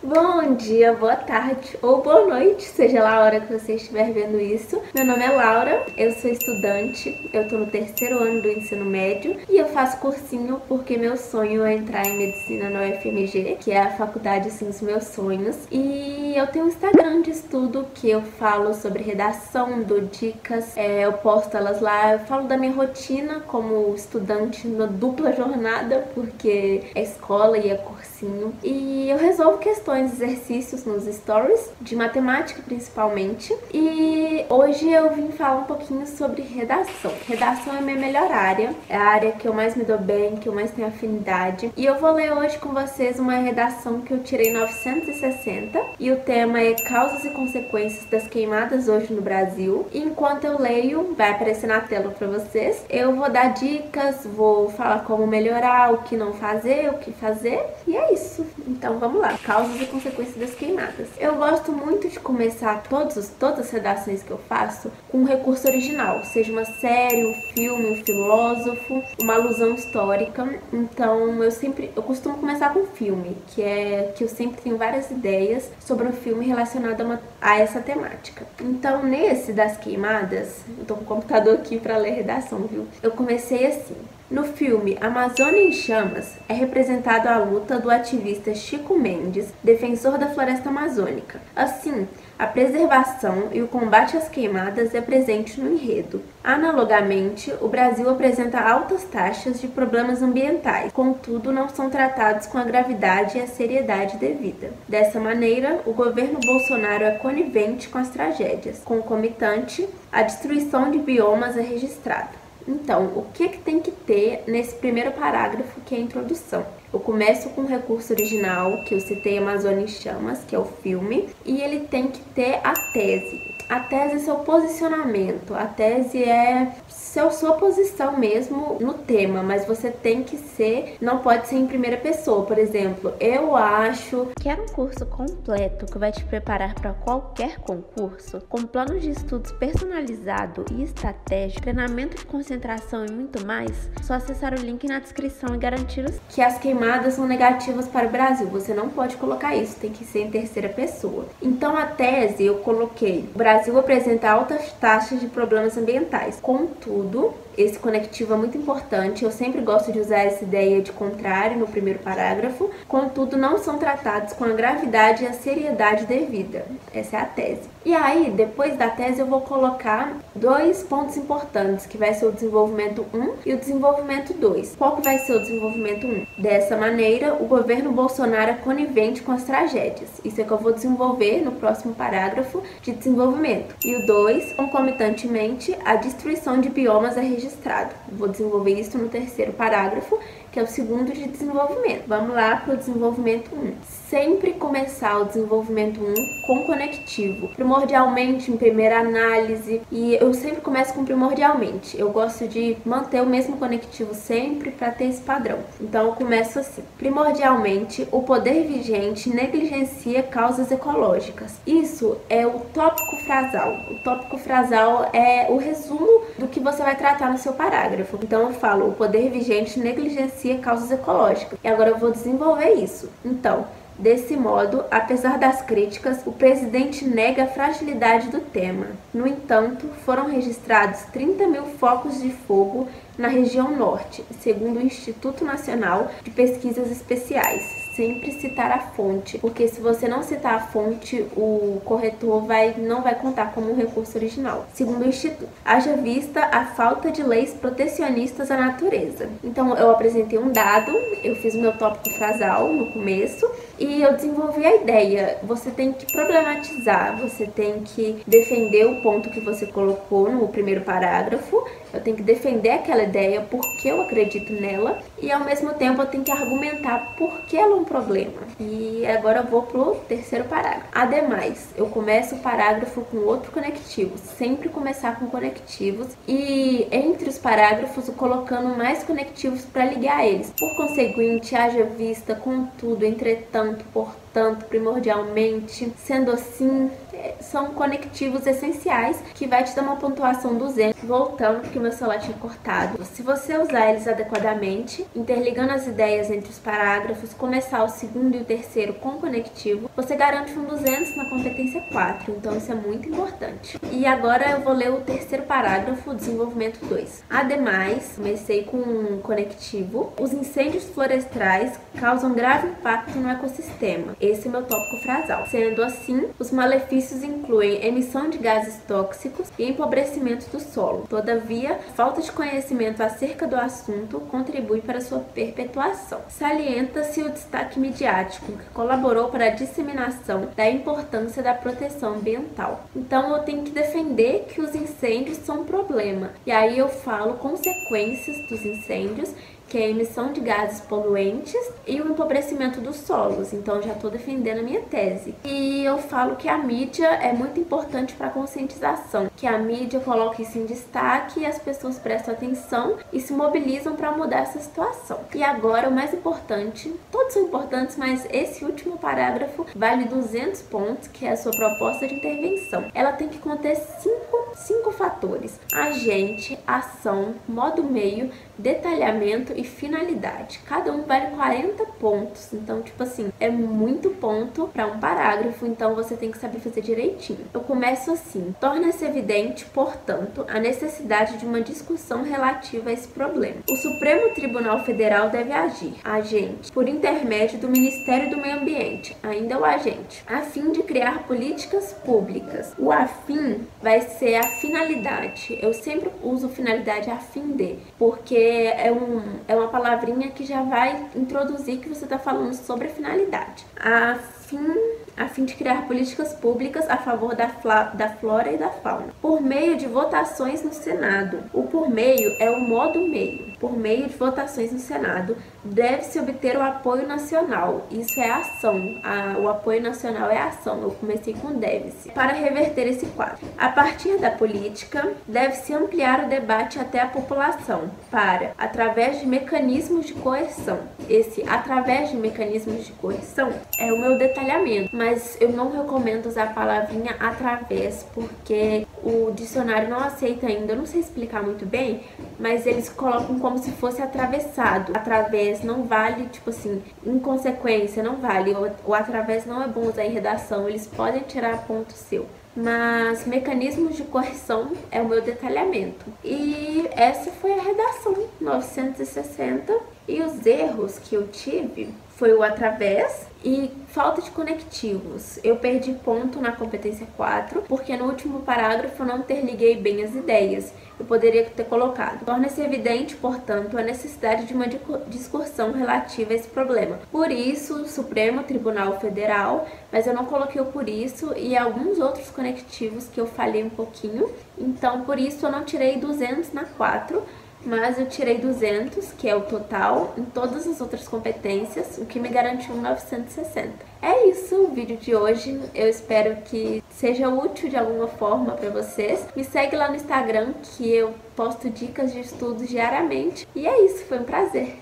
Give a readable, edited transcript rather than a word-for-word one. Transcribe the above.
Bom dia, boa tarde ou boa noite, seja lá a hora que você estiver vendo isso. Meu nome é Laura, eu sou estudante, eu tô no terceiro ano do ensino médio e eu faço cursinho porque meu sonho é entrar em medicina na UFMG, que é a faculdade assim dos meus sonhos. E eu tenho um Instagram de estudo que eu falo sobre redação, dou dicas, eu posto elas lá, eu falo da minha rotina como estudante na dupla jornada, porque é escola e é cursinho. E eu resolvo questões, exercícios nos stories, de matemática principalmente. E hoje eu vim falar um pouquinho sobre redação. Redação é a minha melhor área, é a área que eu mais me dou bem, que eu mais tenho afinidade. E eu vou ler hoje com vocês uma redação que eu tirei 960 e o tema é causas e consequências das queimadas hoje no Brasil. E enquanto eu leio, vai aparecer na tela para vocês, eu vou dar dicas, vou falar como melhorar, o que não fazer, o que fazer, e é isso. Então vamos lá, causas e consequências das queimadas. Eu gosto muito de começar todas as redações que eu faço com um recurso original, seja uma série, um filme, um filósofo, uma alusão histórica. Então eu costumo começar com filme, que eu sempre tenho várias ideias sobre um filme relacionado a essa temática. Então nesse das queimadas, eu tô com o computador aqui para ler a redação, viu? Eu comecei assim. No filme Amazônia em Chamas, é representado a luta do ativista Chico Mendes, defensor da floresta amazônica. Assim, a preservação e o combate às queimadas é presente no enredo. Analogamente, o Brasil apresenta altas taxas de problemas ambientais, contudo não são tratados com a gravidade e a seriedade devida. Dessa maneira, o governo Bolsonaro é conivente com as tragédias. Concomitante, a destruição de biomas é registrada. Então, o que tem que ter nesse primeiro parágrafo, que é a introdução? Eu começo com o recurso original, que eu citei Amazônia em Chamas, que é o filme, e ele tem que ter a tese. A tese é seu posicionamento, a tese é sua posição mesmo no tema, mas você tem que não pode ser em primeira pessoa. Por exemplo, eu acho... Quer um curso completo que vai te preparar para qualquer concurso, com plano de estudos personalizado e estratégico, treinamento de concentração e muito mais? Só acessar o link na descrição e garantir que as queimadas são negativas para o Brasil. Você não pode colocar isso, tem que ser em terceira pessoa. Então a tese eu coloquei: o Brasil apresenta altas taxas de problemas ambientais. Contudo, esse conectivo é muito importante, eu sempre gosto de usar essa ideia de contrário no primeiro parágrafo. Contudo, não são tratados com a gravidade e a seriedade devida. Essa é a tese. E aí, depois da tese, eu vou colocar dois pontos importantes, que vai ser o desenvolvimento 1 e o desenvolvimento 2. Qual que vai ser o desenvolvimento 1? Dessa maneira, o governo Bolsonaro é conivente com as tragédias. Isso é que eu vou desenvolver no próximo parágrafo de desenvolvimento. E o 2, concomitantemente, a destruição de biomas é registrado. Vou desenvolver isso no terceiro parágrafo, que é o segundo de desenvolvimento. Vamos lá para o desenvolvimento 1. Sempre começar o desenvolvimento 1 com conectivo. Primordialmente, em primeira análise, e eu sempre começo com primordialmente. Eu gosto de manter o mesmo conectivo sempre para ter esse padrão. Então eu começo assim. Primordialmente, o poder vigente negligencia causas ecológicas. Isso é o tópico frasal. O tópico frasal é o resumo do que você vai tratar no seu parágrafo. Então eu falo: o poder vigente negligencia causas ecológicas. E agora eu vou desenvolver isso. Então, desse modo, apesar das críticas, o presidente nega a fragilidade do tema. No entanto, foram registrados 30 mil focos de fogo na região norte, segundo o Instituto Nacional de Pesquisas Especiais. Sempre citar a fonte, porque se você não citar a fonte, o corretor não vai contar como um recurso original. Segundo o Instituto, haja vista a falta de leis protecionistas à natureza. Então eu apresentei um dado, eu fiz o meu tópico frasal no começo e eu desenvolvi a ideia. Você tem que problematizar, você tem que defender o ponto que você colocou no primeiro parágrafo. Eu tenho que defender aquela ideia, porque eu acredito nela, e ao mesmo tempo eu tenho que argumentar por que ela é um problema. E agora eu vou pro terceiro parágrafo. Ademais, eu começo o parágrafo com outro conectivo, sempre começar com conectivos, e entre os parágrafos colocando mais conectivos para ligar eles. Por conseguinte, haja vista, contudo, entretanto, portanto, primordialmente, sendo assim, são conectivos essenciais que vai te dar uma pontuação 200. Voltando, porque meu celular tinha cortado. Se você usar eles adequadamente, interligando as ideias entre os parágrafos, começar o segundo e o terceiro com conectivo, você garante um 200 na competência 4. Então isso é muito importante. E agora eu vou ler o terceiro parágrafo, desenvolvimento 2. Ademais, comecei com um conectivo. Os incêndios florestais causam grave impacto no ecossistema. Esse é meu tópico frasal. Sendo assim, os malefícios incluem emissão de gases tóxicos e empobrecimento do solo. Todavia, falta de conhecimento acerca do assunto contribui para sua perpetuação. Salienta-se o destaque midiático, que colaborou para a disseminação da importância da proteção ambiental. Então, eu tenho que defender que os incêndios são um problema. E aí eu falo consequências dos incêndios, que é a emissão de gases poluentes e o empobrecimento dos solos. Então, já estou defendendo a minha tese. E eu falo que a mídia é muito importante para a conscientização, que a mídia coloca isso em destaque e as pessoas prestam atenção e se mobilizam para mudar essa situação. E agora, o mais importante, todos são importantes, mas esse último parágrafo vale 200 pontos, que é a sua proposta de intervenção. Ela tem que conter cinco fatores: agente, ação, modo meio, detalhamento e finalidade. Cada um vale 40 pontos. Então, tipo assim, é muito ponto para um parágrafo, então você tem que saber fazer direitinho. Eu começo assim: torna-se evidente, portanto, a necessidade de uma discussão relativa a esse problema. O Supremo Tribunal Federal deve agir, agente, por intermédio do Ministério do Meio Ambiente, ainda o agente, a fim de criar políticas públicas. O afim vai ser a finalidade. Eu sempre uso finalidade a fim de, porque é uma palavrinha que já vai introduzir que você está falando sobre a finalidade. A fim de criar políticas públicas a favor da flora e da fauna, por meio de votações no Senado. O por meio é o modo meio. Por meio de votações no Senado, deve-se obter o apoio nacional. Isso é ação. O apoio nacional é ação. Eu comecei com deve-se. Para reverter esse quadro, a partir da política, deve-se ampliar o debate até a população, através de mecanismos de coerção. Esse através de mecanismos de coerção é o meu detalhamento, mas eu não recomendo usar a palavrinha através, porque o dicionário não aceita ainda. Eu não sei explicar muito bem, mas eles colocam como se fosse atravessado. Através não vale, tipo assim, inconsequência não vale. O através não é bom usar em redação, eles podem tirar ponto seu. Mas mecanismos de correção é o meu detalhamento. E essa foi a redação 960. E os erros que eu tive foi o através e falta de conectivos. Eu perdi ponto na competência 4, porque no último parágrafo eu não interliguei bem as ideias. Eu poderia ter colocado: torna-se evidente, portanto, a necessidade de uma discussão relativa a esse problema. Por isso, o Supremo Tribunal Federal, mas eu não coloquei o por isso e alguns outros conectivos que eu falhei um pouquinho. Então, por isso eu não tirei 200 na 4, mas eu tirei 200, que é o total, em todas as outras competências, o que me garantiu 960. É isso o vídeo de hoje. Eu espero que seja útil de alguma forma para vocês. Me segue lá no Instagram, que eu posto dicas de estudos diariamente. E é isso, foi um prazer.